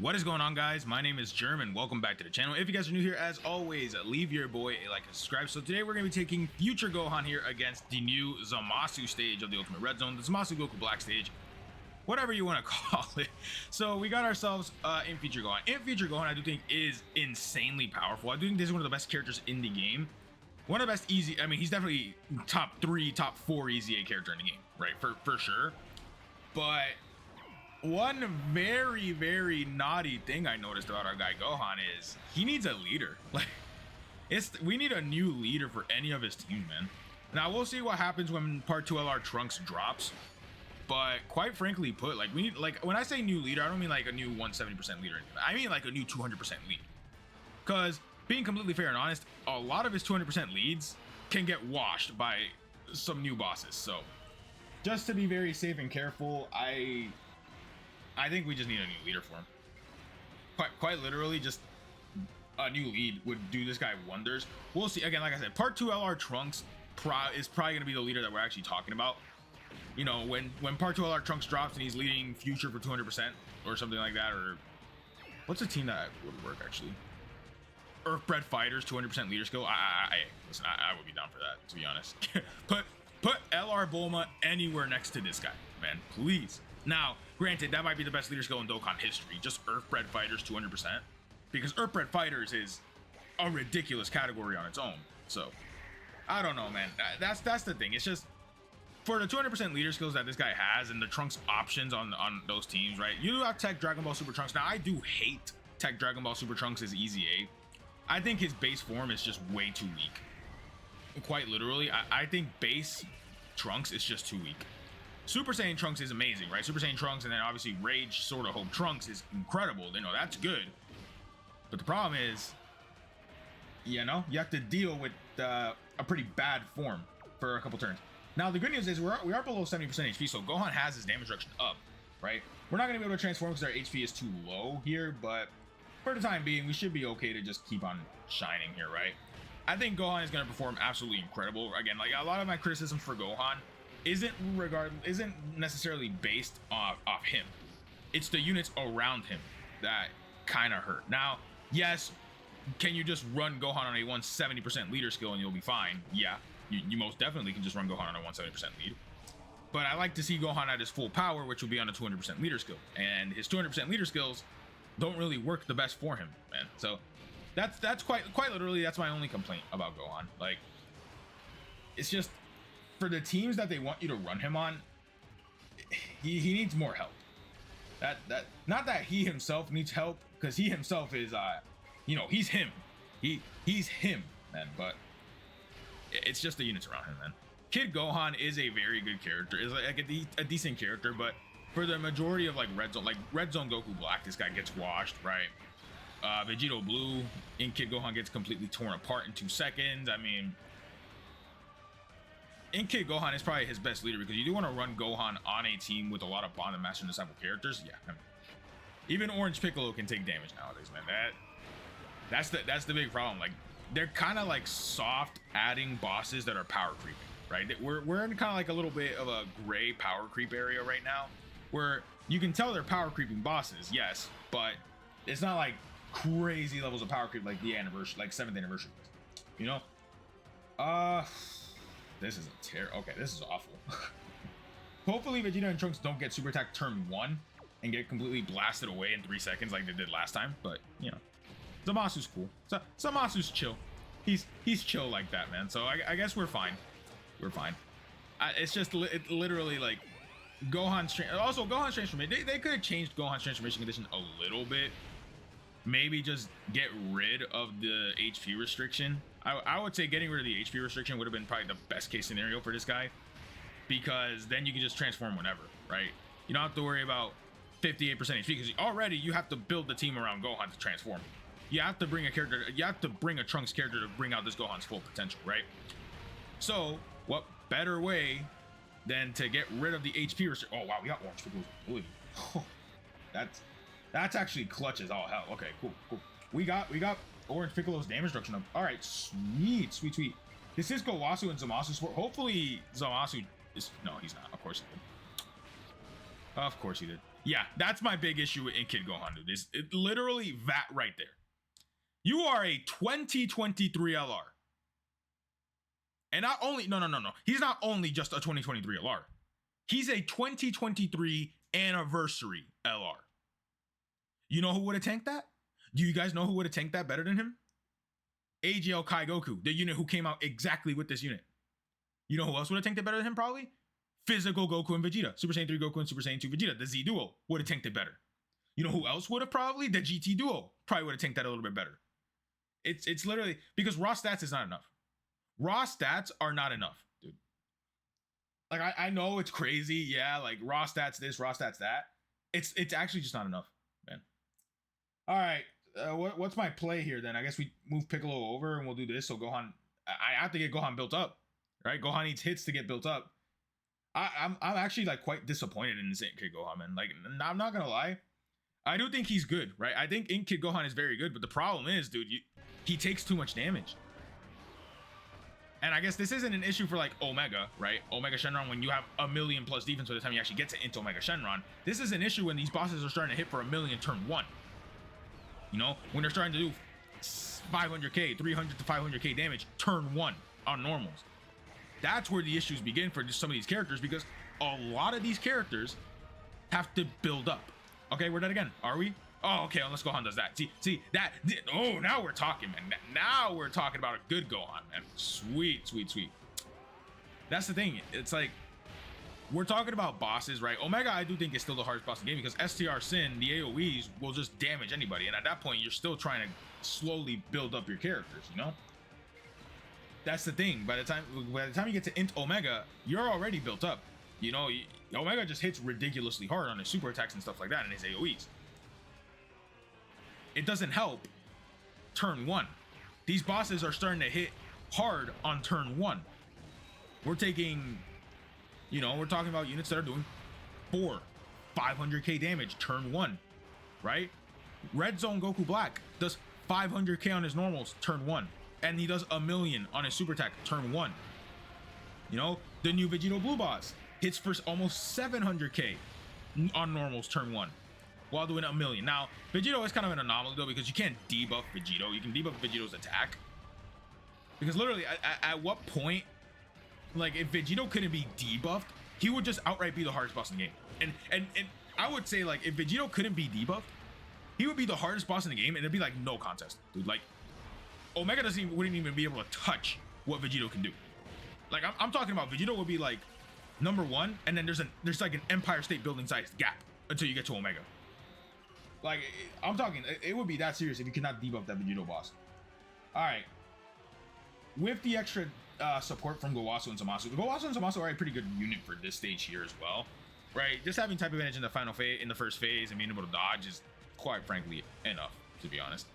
What is going on, guys? My name is Germ and welcome back to the channel. If you guys are new here, as always, leave your boy a like and subscribe. So today we're going to be taking future Gohan here against the new Zamasu stage of the Ultimate Red Zone, the Zamasu Goku Black stage, whatever you want to call it. So we got ourselves in future Gohan. In future Gohan, I do think is insanely powerful. I do think this is one of the best characters in the game. One of the best easy, I mean, he's definitely top 3, top 4 EZA character in the game, right? For sure. But one very naughty thing I noticed about our guy Gohan is he needs a leader. Like, we need a new leader for any of his team, man. Now we'll see what happens when Part 2 LR Trunks drops. But quite frankly put, like, we need, like, when I say new leader, I don't mean like a new 170% leader. I mean like a new 200% lead. Because being completely fair and honest, a lot of his 200% leads can get washed by some new bosses. So just to be very safe and careful, I think we just need a new leader for him. Quite literally, just a new lead would do this guy wonders. We'll see. Again, like I said, Part 2 LR Trunks is probably going to be the leader that we're actually talking about. You know, when Part 2 LR Trunks drops and he's leading Future for 200% or something like that, or what's a team that would work actually? Earthbred Fighters 200% leader skill. Listen, I would be down for that, to be honest. put LR Bulma anywhere next to this guy, man, please. Now, granted, that might be the best leader skill in Dokkan history, just Earthbred Fighters 200%, because Earthbred Fighters is a ridiculous category on its own. So, I don't know, man. That's the thing. It's just, for the 200% leader skills that this guy has and the Trunks options on those teams, right? You have Tech Dragon Ball Super Trunks. Now, I do hate Tech Dragon Ball Super Trunks as EZA. I think his base form is just way too weak. Quite literally, I think base Trunks is just too weak. Super Saiyan Trunks is amazing, right? Super Saiyan Trunks and then obviously Rage Sword of Hope Trunks is incredible. You know, that's good. But the problem is, you know, you have to deal with a pretty bad form for a couple turns. Now, the good news is we are below 70% HP, so Gohan has his damage reduction up, right? We're not going to be able to transform because our HP is too low here, but for the time being, we should be okay to just keep on shining here, right? I think Gohan is going to perform absolutely incredible. Again, like a lot of my criticism for Gohan isn't necessarily based off him. It's the units around him that kind of hurt. Now, yes, can you just run Gohan on a 170% leader skill and you'll be fine? Yeah, you most definitely can just run Gohan on a 170% lead. But I like to see Gohan at his full power, which will be on a 200% leader skill. And his 200% leader skills don't really work the best for him, man. So that's quite literally, that's my only complaint about Gohan. Like, it's just, for the teams that they want you to run him on, he needs more help. Not that he himself needs help, because he himself is you know, he's him. He's him, man. But it's just the units around him, man. Kid Gohan is a very good character. Is like a decent character, but for the majority of like Red Zone Goku Black, this guy gets washed, right? Vegito Blue in Kid Gohan gets completely torn apart in 2 seconds. I mean, in Kid Gohan is probably his best leader because you do want to run Gohan on a team with a lot of Bond and Master Disciple characters. Yeah, I mean, even Orange Piccolo can take damage nowadays, man. That's the big problem. Like, they're kind of like soft adding bosses that are power creeping, right? We're in kind of like a little bit of a gray power creep area right now, where you can tell they're power creeping bosses, yes, but it's not like crazy levels of power creep like the anniversary, like 7th anniversary, you know. This is a tear. Okay, this is awful. Hopefully Vegeta and Trunks don't get super attack turn 1 and get completely blasted away in 3 seconds like they did last time. But, you know, Zamasu's cool. Zamasu's chill. He's chill like that, man. So I guess we're fine. We're fine. It's just literally like Gohan's transformation. They could have changed Gohan's transformation condition a little bit. Maybe just get rid of the HP restriction. I would say getting rid of the HP restriction would have been probably the best case scenario for this guy, because then you can just transform whenever, right? You don't have to worry about 58% HP because already you have to build the team around Gohan to transform. You have to bring a Trunks character to bring out this Gohan's full potential, right? So what better way than to get rid of the HP restriction? Oh wow, we got Orange Piccolo's ability. Oh, that's actually clutch as all hell. Okay, cool. We got Orange Piccolo's damage reduction up. All right, sweet. This is Gowasu and Zamasu sport. Hopefully Zamasu is, no, he's not. Of course he did. Yeah, that's my big issue with Kid Gohan, dude. Is it literally that right there? You are a 2023 LR. And not only, no. He's not only just a 2023 LR. He's a 2023 anniversary LR. You know who would have tanked that? Do you guys know who would have tanked that better than him? AGL Kai Goku, the unit who came out exactly with this unit. You know who else would have tanked it better than him probably? Physical Goku and Vegeta. Super Saiyan 3 Goku and Super Saiyan 2 Vegeta. The Z duo would have tanked it better. You know who else would have probably? The GT duo probably would have tanked that a little bit better. It's literally because raw stats is not enough. Raw stats are not enough, dude. Like I know it's crazy, yeah, like raw stats this, raw stats that. It's actually just not enough, man. All right, what's my play here then? I guess we move Piccolo over and we'll do this. So Gohan, I have to get Gohan built up, right? Gohan needs hits to get built up. I'm actually like quite disappointed in this Int Kid Gohan, man. Like I'm not gonna lie, I do think he's good, right? I think Int Kid Gohan is very good, but the problem is, dude, he takes too much damage. And I guess this isn't an issue for like Omega, right? Omega Shenron, when you have a million plus defense by the time you actually get to Int Omega Shenron. This is an issue when these bosses are starting to hit for a million turn one. You know, when they're starting to do 500k, 300 to 500k damage turn one on normals. That's where the issues begin for just some of these characters, because a lot of these characters have to build up. Okay, we're dead again. Are we? Oh, okay, unless Gohan does that. See that? Oh, now we're talking, man. Now we're talking about a good Gohan, man. Sweet. That's the thing. It's like, we're talking about bosses, right? Omega, I do think is still the hardest boss in the game, because STR Sin, the AoEs, will just damage anybody. And at that point, you're still trying to slowly build up your characters, you know? That's the thing. By the time you get to Int Omega, you're already built up. You know, Omega just hits ridiculously hard on his super attacks and stuff like that, and his AoEs. It doesn't help turn one. These bosses are starting to hit hard on turn one. We're taking, you know, we're talking about units that are doing 500k damage turn one, right? Red Zone Goku Black does 500k on his normals turn one, and he does a million on his super attack turn one. You know, the new Vegito Blue boss hits for almost 700k on normals turn one, while doing a million. Now, Vegito is kind of an anomaly though, because you can't debuff Vegito. You can debuff Vegito's attack. Because literally, at what point, like if Vegito couldn't be debuffed, he would just outright be the hardest boss in the game. And I would say, like, if Vegito couldn't be debuffed, he would be the hardest boss in the game, and it'd be like no contest, dude. Like, Omega wouldn't even be able to touch what Vegito can do. Like, I'm talking about Vegito would be like number one, and then there's like an Empire State Building sized gap until you get to Omega. Like, I'm talking, it would be that serious if you cannot debuff that Vegito boss. All right. With the extra support from Gowasu and Zamasu, the Gowasu and Zamasu are a pretty good unit for this stage here as well, right? Just having type advantage in the final phase, in the first phase, and being able to dodge is quite frankly enough, to be honest.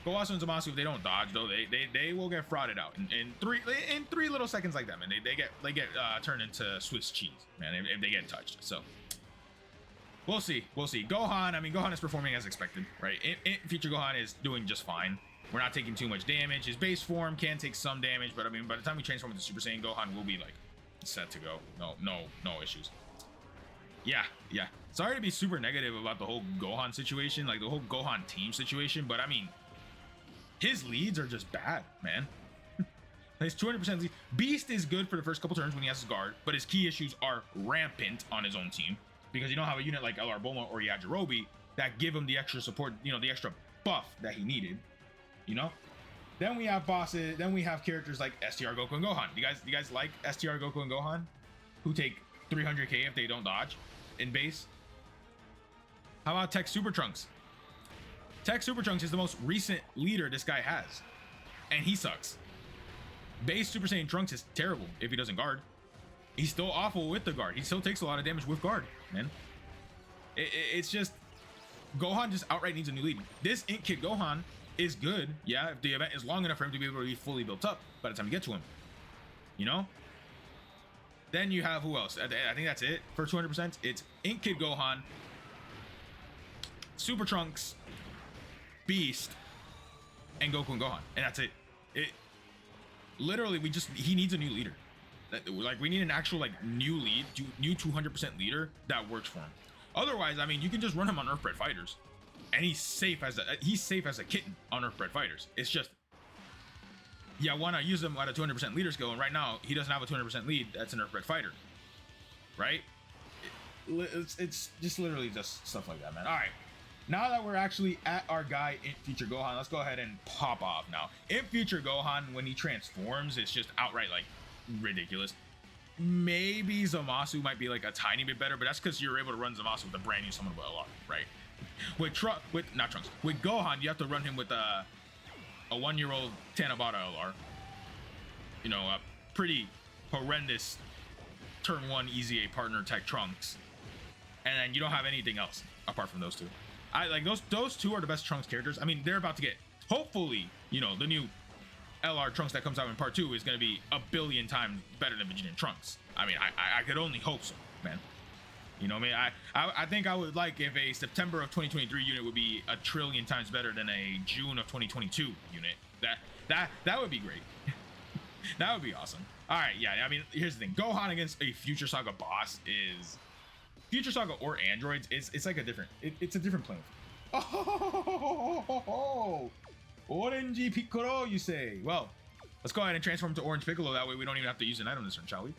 Gowasu and Zamasu, if they don't dodge though, they will get frauded out in three little seconds like that, man. They get turned into Swiss cheese, man, if they get touched. So we'll see. Gohan, I mean, Gohan is performing as expected, right? Future Gohan is doing just fine. We're not taking too much damage. His base form can take some damage, but I mean, by the time we transform into Super Saiyan, Gohan will be like set to go. No issues. Yeah. Sorry to be super negative about the whole Gohan situation, like the whole Gohan team situation, but I mean, his leads are just bad, man. His 200% lead. Beast is good for the first couple turns when he has his guard, but his key issues are rampant on his own team, because you don't have a unit like LR Bulma or Yajirobe that give him the extra support, you know, the extra buff that he needed, you know? Then we have bosses, then we have characters like STR Goku and Gohan. Do you guys like STR Goku and Gohan, who take 300k if they don't dodge in base? How about Tech Super Trunks? Tech Super Trunks is the most recent leader this guy has, and he sucks. Base Super Saiyan Trunks is terrible if he doesn't guard. He's still awful with the guard. He still takes a lot of damage with guard, man. It's just, Gohan just outright needs a new lead. This Int Kid Gohan is good, yeah, if the event is long enough for him to be able to be fully built up by the time you get to him, you know? Then you have, who else? I think that's it for 200%. It's Int Kid Gohan, Super Trunks, Beast, and Goku and Gohan, and that's it. Literally, he needs a new leader. Like, we need an actual like new lead, new 200% leader that works for him. Otherwise, I mean, you can just run him on Earthbred fighters, and he's safe as a kitten on Earthbred fighters. It's just, yeah, why not use him at a 200% leader skill? And right now, he doesn't have a 200% lead. That's an Earthbred fighter, right? It's just literally just stuff like that, man. All right. Now that we're actually at our guy in Future Gohan, let's go ahead and pop off now. In Future Gohan, when he transforms, it's just outright like ridiculous. Maybe Zamasu might be like a tiny bit better, but that's because you're able to run Zamasu with a brand new summonable LR, right? With Gohan, you have to run him with a 1-year-old Tanabata LR. You know, a pretty horrendous turn 1 EZA partner tech Trunks, and then you don't have anything else apart from those two. I like those two are the best Trunks characters. I mean, they're about to get, hopefully, you know, the new LR Trunks that comes out in part 2 is going to be a billion times better than Vegeta and Trunks. I mean, I could only hope so, man. You know what I mean? I think I would like if a September of 2023 unit would be a trillion times better than a June of 2022 unit. That would be great. That would be awesome. All right, yeah. I mean, here's the thing: Gohan against a Future Saga boss is Future Saga or androids. It's like a different. It's a different plane. Oh, Orangey Piccolo, you say? Well, let's go ahead and transform to Orange Piccolo. That way, we don't even have to use an item this turn, shall we?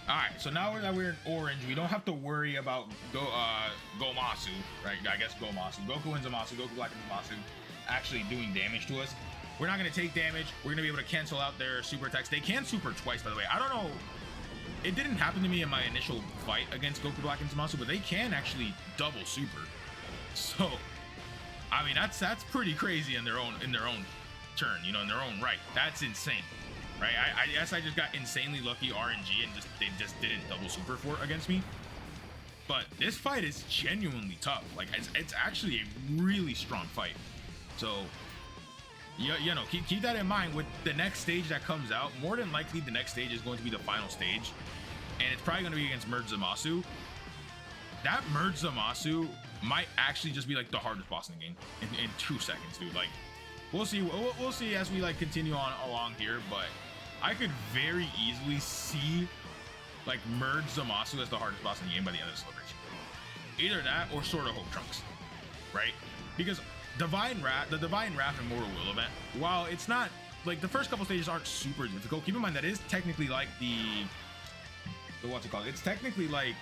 Alright, so now that we're in orange, we don't have to worry about Gomasu, right? I guess Gomasu. Goku and Zamasu, Goku Black and Zamasu actually doing damage to us. We're not going to take damage. We're going to be able to cancel out their super attacks. They can super twice, by the way. I don't know. It didn't happen to me in my initial fight against Goku Black and Zamasu, but they can actually double super. So, I mean, that's pretty crazy in their own turn, you know, in their own right. That's insane, right? I guess I just got insanely lucky RNG and they just didn't double super for against me. But this fight is genuinely tough. Like, it's actually a really strong fight. So, you know, keep that in mind with the next stage that comes out. More than likely, the next stage is going to be the final stage, and it's probably going to be against Merge Zamasu. That Merge Zamasu might actually just be like the hardest boss in the game in 2 seconds, dude. Like, we'll see. We'll see as we like continue on along here, but I could very easily see like Merge Zamasu as the hardest boss in the game by the end of the celebration. Either that or Sword of Hope Trunks, right? Because the Divine Wrath and Mortal Will event, while it's not like the first couple stages aren't super difficult, keep in mind that is technically like the what's it called? It's technically like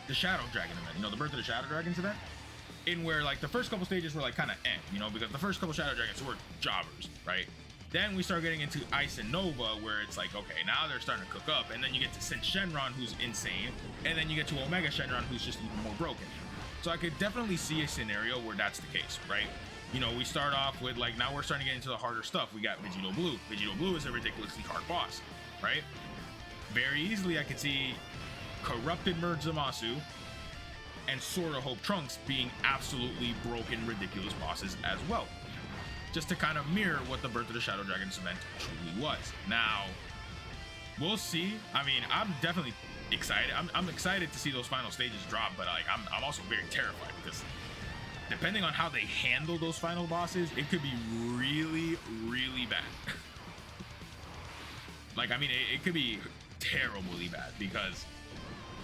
the Shadow Dragon event, you know, the Birth of the Shadow Dragons event, in where like the first couple stages were like kind of you know, because the first couple Shadow Dragons were jobbers, right? Then we start getting into Ice and Nova, where it's like, okay, now they're starting to cook up, and then you get to Sin Shenron, who's insane, and then you get to Omega Shenron, who's just even more broken. So I could definitely see a scenario where that's the case, right? You know, we start off with like, now we're starting to get into the harder stuff. We got Vegito Blue. Vegito Blue is a ridiculously hard boss, right? Very easily, I could see Corrupted Merge Zamasu and Sword of Hope Trunks being absolutely broken, ridiculous bosses as well. Just to kind of mirror what the Birth of the Shadow Dragons event truly was. Now, we'll see. I mean, I'm definitely excited. I'm excited to see those final stages drop, but like, I'm also very terrified because depending on how they handle those final bosses, it could be really, really bad. Like, I mean, it could be terribly bad because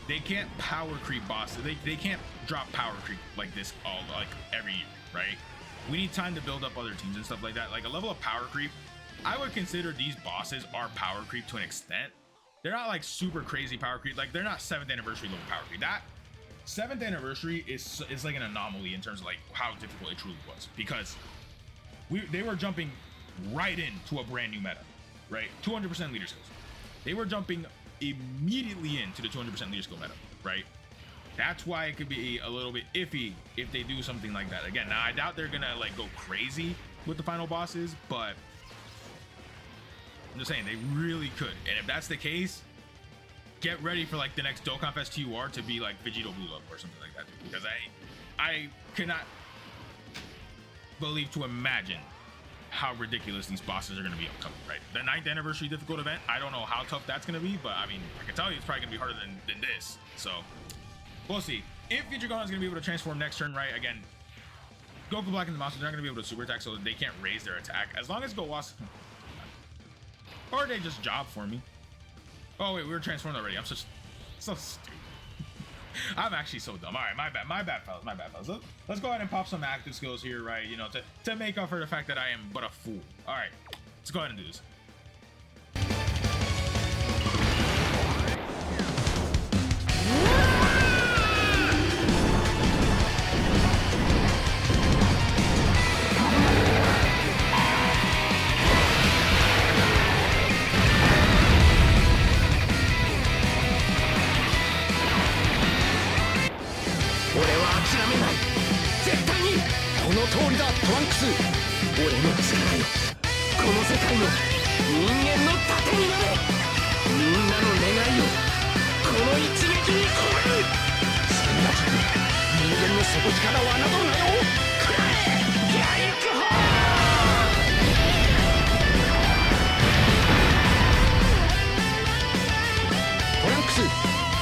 they can't power creep bosses. They can't drop power creep like this like every year, right? We need time to build up other teams and stuff like that. Like a level of power creep, I would consider these bosses are power creep to an extent. They're not like super crazy power creep. Like they're not 7th anniversary level power creep. That 7th anniversary is like an anomaly in terms of like how difficult it truly was, because they were jumping right into a brand new meta, right? 200% leader skills. They were jumping immediately into the 200% leader skill meta, right? That's why it could be a little bit iffy if they do something like that. Again, now I doubt they're gonna like go crazy with the final bosses, but I'm just saying they really could. And if that's the case, get ready for like the next Dokkan Fest TUR to be like Vegito Blue level or something like that, because I cannot believe to imagine how ridiculous these bosses are going to be upcoming, right? The 9th anniversary difficult event, I don't know how tough that's going to be, but I mean, I can tell you it's probably going to be harder than this. So we'll see. If Future Gohan is going to be able to transform next turn, right? Again, Goku Black and the Zamasu, they're not going to be able to super attack, so they can't raise their attack. As long as Gowas, or they just job for me. Oh wait, we were transformed already. I'm so stupid. I'm actually so dumb. All right, my bad, fellas. Let's go ahead and pop some active skills here, right? You know, to make up for the fact that I am but a fool. All right, let's go ahead and do this.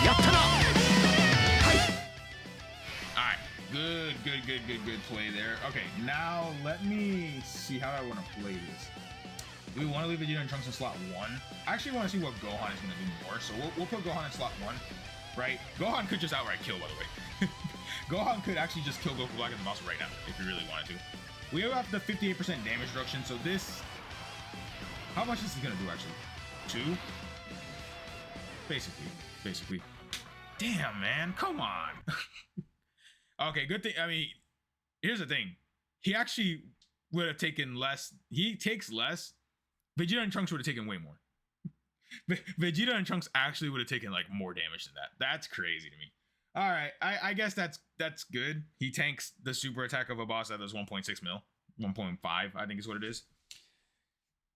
やったな。はい。Alright, good play there. Okay, now let me see how I want to play this. Do we want to leave Vegeta and Trunks in slot 1? I actually want to see what Gohan is going to do more, so we'll put Gohan in slot 1, right? Gohan could just outright kill, by the way. Gohan could actually just kill Goku Black and the Zamasu right now, if he really wanted to. We have the 58% damage reduction, so this... How much is this going to do, actually? 2? Basically. Damn, man, come on. Okay, good thing. I mean, here's the thing. He actually would have taken less. He takes less. Vegeta and Trunks would have taken way more. Vegeta and Trunks actually would have taken like more damage than that. That's crazy to me. All right, I guess that's good. He tanks the super attack of a boss that does 1.6 mil. 1.5, I think is what it is.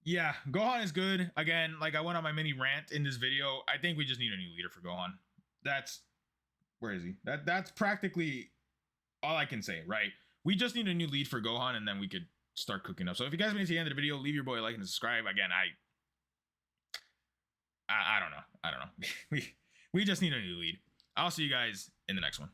Yeah, Gohan is good. Again, like I went on my mini rant in this video. I think we just need a new leader for Gohan. Where is he? That's practically all I can say, right? We just need a new lead for Gohan, and then we could start cooking up. So if you guys made it to the end of the video, leave your boy a like and subscribe. Again, I don't know. We just need a new lead. I'll see you guys in the next one.